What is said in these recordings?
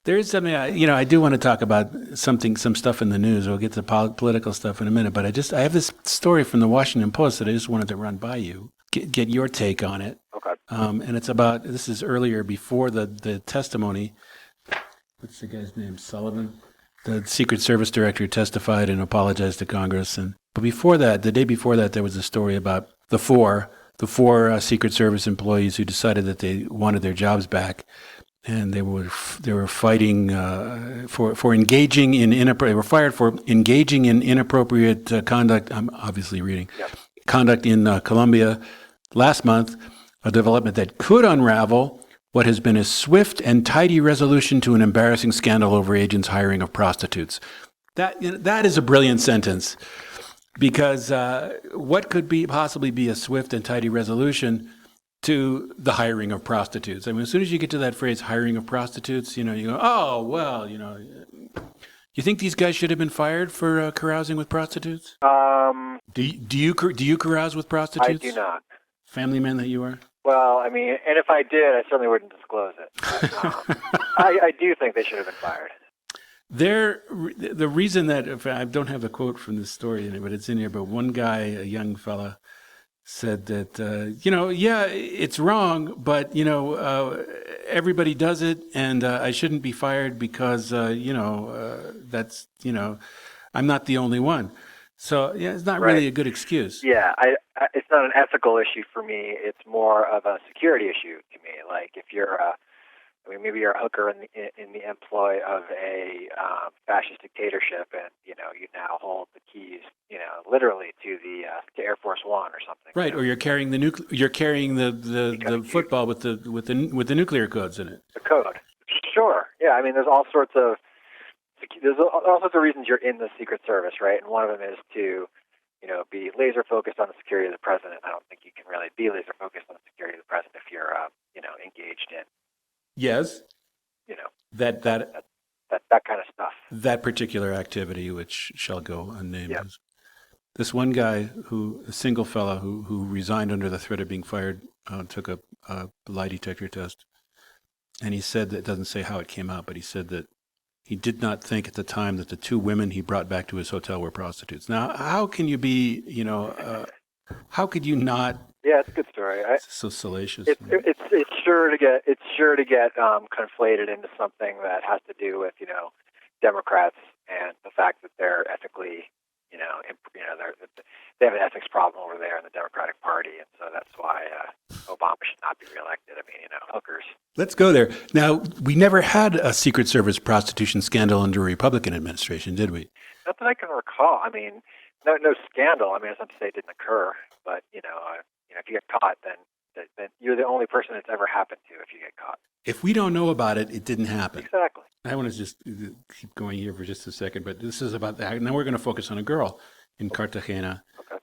There's something I do want to talk about some stuff in the news. We'll get to political stuff in a minute, but I have this story from the Washington Post that I just wanted to run by you, get your take on it. Okay. And it's about, this is earlier before the testimony. What's the guy's name? Sullivan, the Secret Service director, testified and apologized to Congress. But before that, the day before that, there was a story about the four Secret Service employees who decided that they wanted their jobs back. And they were fighting for engaging in inappropriate. They were fired for engaging in inappropriate conduct. I'm obviously reading. Yep. Conduct in Colombia last month. A development that could unravel what has been a swift and tidy resolution to an embarrassing scandal over agents' hiring of prostitutes. That is a brilliant sentence, because what could possibly be a swift and tidy resolution to the hiring of prostitutes? I mean, as soon as you get to that phrase, hiring of prostitutes, you go, oh, well, you think these guys should have been fired for carousing with prostitutes? Do you carouse with prostitutes? I do not. Family man that you are? Well, I mean, and if I did, I certainly wouldn't disclose it. But, I do think they should have been fired. The reason that, I don't have a quote from this story in it, but it's in here, but one guy, a young fella, said that, yeah, it's wrong, but, everybody does it, and I shouldn't be fired because, that's, I'm not the only one. So, yeah, it's not really a good excuse. Yeah, it's not an ethical issue for me. It's more of a security issue to me. Like if you're maybe you're a hooker in the employ of a fascist dictatorship, and you now hold the keys, literally to Air Force One or something. Right, or you're carrying the football with the nuclear codes in it. The code, sure. Yeah, I mean, there's all sorts of reasons you're in the Secret Service, right? And one of them is to be laser focused on the security of the president. I don't think you can really be laser focused on the security of the president if you're engaged in. Yes. That kind of stuff. That particular activity, which shall go unnamed. Yeah. This one guy, a single fellow who resigned under the threat of being fired, took a lie detector test, and he said that, it doesn't say how it came out, but he said that he did not think at the time that the two women he brought back to his hotel were prostitutes. Now, how can you be, how could you not? Yeah, it's a good story. So salacious. It's sure to get conflated into something that has to do with Democrats and the fact that they're ethically, they have an ethics problem over there in the Democratic Party, and so that's why Obama should not be reelected. I mean, hookers. Let's go there. Now, we never had a Secret Service prostitution scandal under a Republican administration, did we? Not that I can recall. I mean, no scandal. I mean, it's not to say it didn't occur, but if you get caught, then you're the only person it's ever happened to if you get caught. If we don't know about it, it didn't happen. Exactly. I want to just keep going here for just a second, but this is about that. Now we're going to focus on a girl in Cartagena. Okay.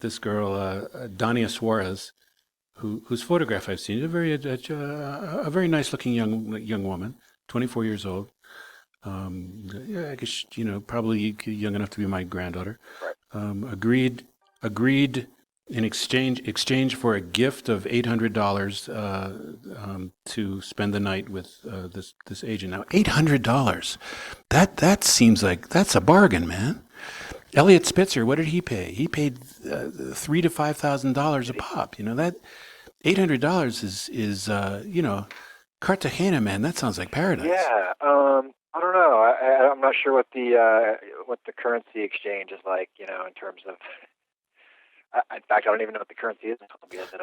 This girl, Dania Suarez, whose photograph I've seen, a very nice-looking young woman, 24 years old. I guess probably young enough to be my granddaughter. Right. Agreed in exchange for a gift of $800 to spend the night with this agent. Now, $800, that seems like that's a bargain, man. Elliot Spitzer, what did he pay? He paid $3,000 to $5,000 a pop. That $800 is Cartagena, man. That sounds like paradise. Yeah, I don't know. I'm not sure what the currency exchange is like. In terms of. In fact, I don't even know what the currency is in Colombia. Is it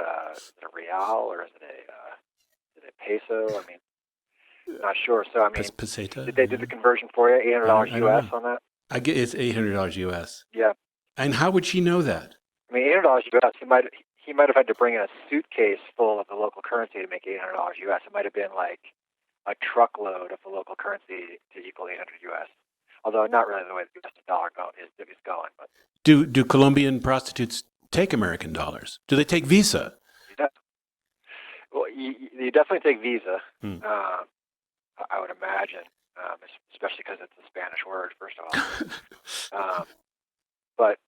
a real or is it a peso? I mean, not sure. So I mean, peseta? Did they do the conversion for you? $800 US on that? I get it's $800 US. Yeah. And how would she know that? I mean, $800 US. He might have had to bring in a suitcase full of the local currency to make $800 US. It might have been like a truckload of the local currency to equal $800 US. Although not really the way the US dollar is going. But do Colombian prostitutes take American dollars? Do they take Visa? Well, you definitely take Visa. I would imagine, especially because it's a Spanish word, first of all. But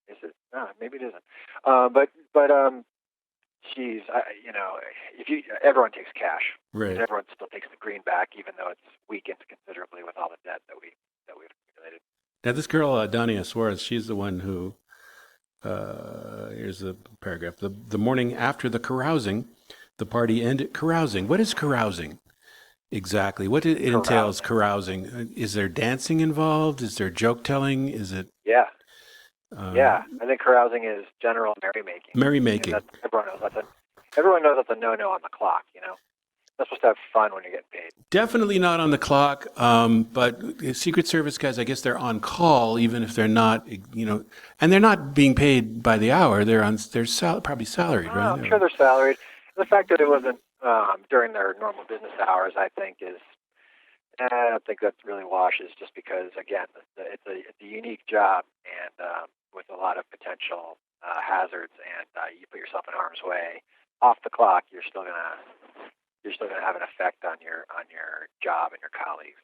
is it? No, maybe it isn't. But everyone takes cash. Right. Everyone still takes the greenback, even though it's weakened considerably with all the debt that we've accumulated. Now, this girl, Dania Suarez, she's the one who, here's the paragraph. The morning after the carousing, the party ended. Carousing. What is carousing exactly? What it entails, carousing? Is there dancing involved? Is there joke telling? Is it? Yeah. I think carousing is general merrymaking. Merrymaking. Everyone knows that's a no-no on the clock, Not supposed to have fun when you're getting paid. Definitely not on the clock, but Secret Service guys, I guess they're on call, even if they're not, and they're not being paid by the hour. They're probably salaried, right? I'm sure they're salaried. The fact that it wasn't during their normal business hours, I think, I don't think that really washes, just because, again, it's a unique job and with a lot of potential hazards, and you put yourself in harm's way. Off the clock, you're still gonna have an effect on your job and your colleagues.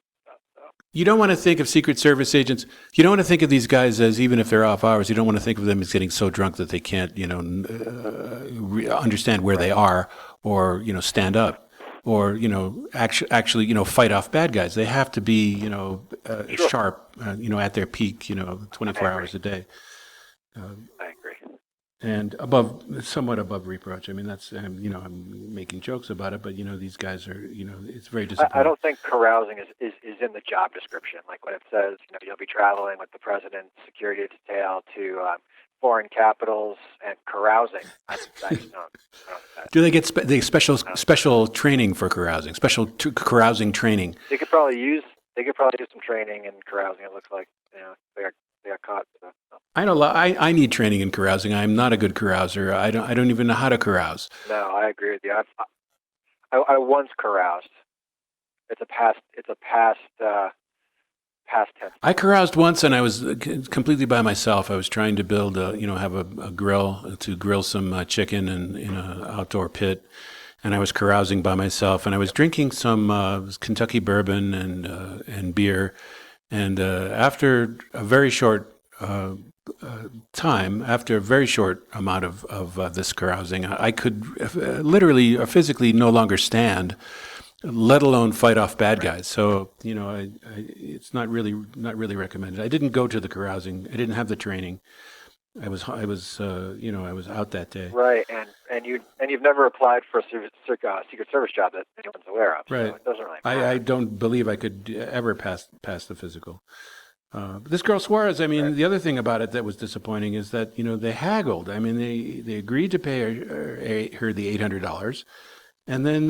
So. You don't want to think of Secret Service agents. You don't want to think of these guys as, even if they're off hours, you don't want to think of them as getting so drunk that they can't, understand where they are, or stand up, or actually fight off bad guys. They have to be sharp, at their peak, 24 hours a day. I agree. And somewhat above reproach. I mean, that's, I'm making jokes about it, but, these guys are, it's very disappointing. I don't think carousing is in the job description. Like when it says, you'll be traveling with the president's security detail to foreign capitals and carousing. I just don't. Do they get special training for carousing, carousing training? They could probably use some training in carousing, it looks like. They got caught. So. I know. I need training in carousing. I'm not a good carouser. I don't even know how to carouse. No, I agree with you. I once caroused. It's a past tense. I caroused once, and I was completely by myself. I was trying to build, have a grill to grill some chicken in an outdoor pit, and I was carousing by myself, and I was drinking some Kentucky bourbon and beer. And after a very short time, after a very short amount of this carousing, I could literally or physically no longer stand, let alone fight off bad guys. So it's not really recommended. I didn't go to the carousing. I didn't have the training. I was out that day. Right, and you've never applied for a Secret Service job that anyone's aware of. Right. So it doesn't really matter. I don't believe I could ever pass the physical. This girl Suarez, I mean, The other thing about it that was disappointing is that they haggled. I mean, they agreed to pay her the $800, and then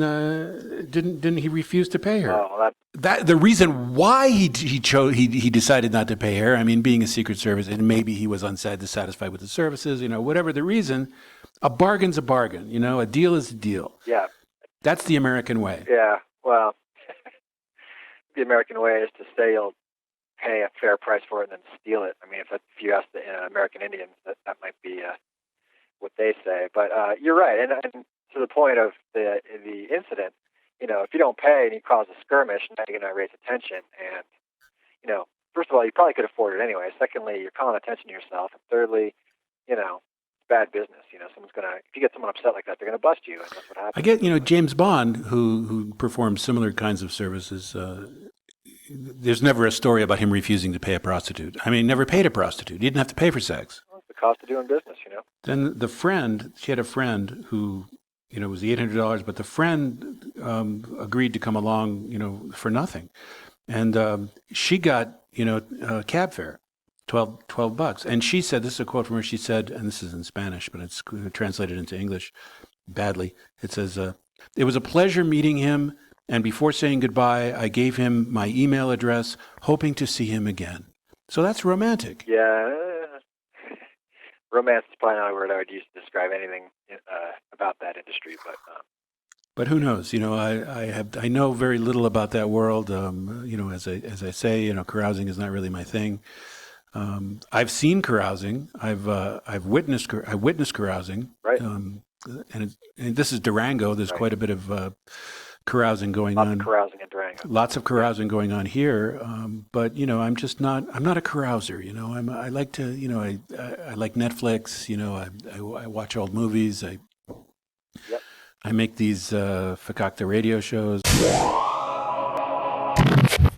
didn't he refuse to pay her? Oh, That the reason why he decided not to pay her. I mean, being a Secret Service, and maybe he was dissatisfied with the services. Whatever the reason, a bargain's a bargain. A deal is a deal. Yeah, that's the American way. Yeah, well, the American way is to say you'll pay a fair price for it and then steal it. I mean, if you ask the American Indians, that might be what they say. But you're right, and to the point of the incident. If you don't pay and you cause a skirmish, now you're going to raise attention. And, first of all, you probably could afford it anyway. Secondly, you're calling attention to yourself. And thirdly, it's bad business. If you get someone upset like that, they're going to bust you. And that's what happens. I get, James Bond, who performs similar kinds of services, there's never a story about him refusing to pay a prostitute. I mean, never paid a prostitute. He didn't have to pay for sex. Well, it's the cost of doing business, Then she had a friend who, it was the $800, but the friend agreed to come along, for nothing. And she got, a cab fare, $12. And she said, this is a quote from her, she said, and this is in Spanish, but it's translated into English badly. It says, it was a pleasure meeting him, and before saying goodbye, I gave him my email address, hoping to see him again. So that's romantic. Yeah. Romance is probably not a word I would use to describe anything about that industry, but who knows? I know very little about that world. As I say, carousing is not really my thing. I've seen carousing. I've witnessed carousing. Right. And this is Durango. There's quite a bit of carousing going on. Carousing in Durango. Lots of carousing going on here. But I'm just not. I'm not a carouser. I like to. I like Netflix. I watch old movies. I make these Fakakta radio shows.